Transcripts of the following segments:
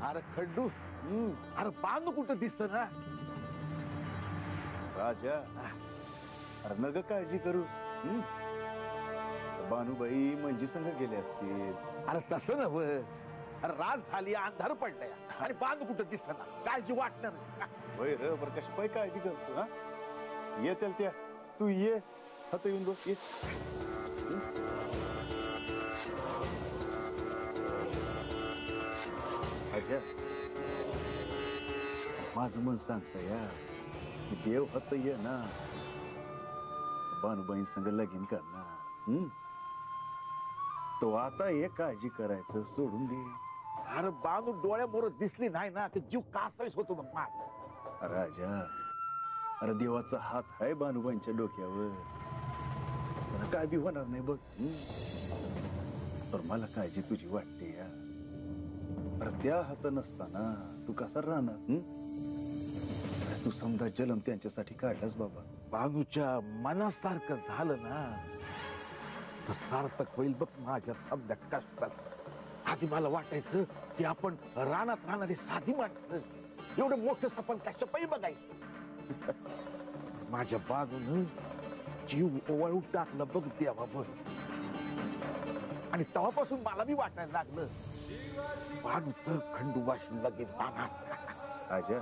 अरे खंडू अरे बांधू कुठं दिसत ना राजा अरे नग काळजी करू बानूबाई मंजी संघ गेले असतील. अरे तसं नव अरे रात झाली अंधार पडलाय आणि बांधू कुठं दिसत ना काळजी वाटणार नाही. होय रे बरं कशी पाय काळजी करतो हा येतील त्या तू ये हात येऊन बस ये. अच्छा माझं मन सांगत या देव हात ये ना बानूबाई संग लगीन करणार. तो आता हे काळजी करायचं सोडून दे. अरे बांधू डोळ्याबरोबर दिसली नाही ना ते जीव कासावीस होतो मग माझ. राजा अरे देवाचा हात आहे बानूबाईंच्या डोक्यावर त्याला काय बी होणार नाही बघ. पण मला काळजी तुझी वाटते या. अरे त्या हात नसताना तू कसा राहणार. तू समजा जलम त्यांच्यासाठी काढलास बाबा. बानूच्या मनासारखं झालं ना तर सार्थक होईल बघ माझ्या समजा कष्टात. आधी मला वाटायचं की आपण रानात राहणारी साधी माणसं एवढं मोठं सपन कशापायी बघायचं. माझ्या बाजून जीव ओवाळून टाकलं बघ देवा बघ. आणि तेव्हापासून मला बी वाटायला लागलं बानूचं खंडूबाशी लगेच राहणार. राजा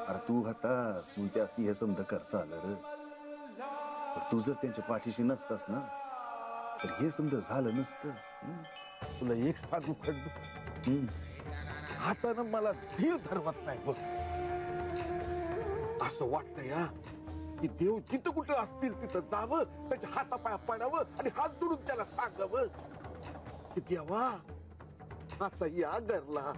अरे तू होतास तू त्यास हे समजा करता आलं रे. तू जर त्यांच्या पाठीशी नसतास ना तर हे समजा झालं नसतं. तुला एक सांगू खंडू हातानं मला धीर धरवत नाही बघ. असं वाटतंय या की देव जिथं कुठं असतील तिथं जावं त्याच्या हातापाया पडावं आणि हात जोडून त्याला सांगावं की देवा आता या घरला.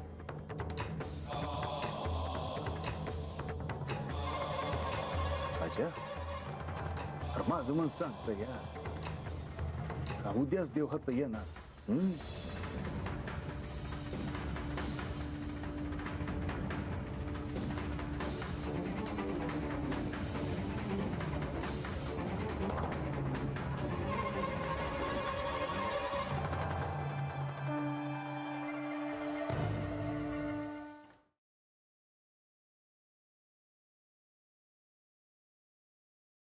राजा अरे माझं मन सांगत या उद्याच देव हात येणार.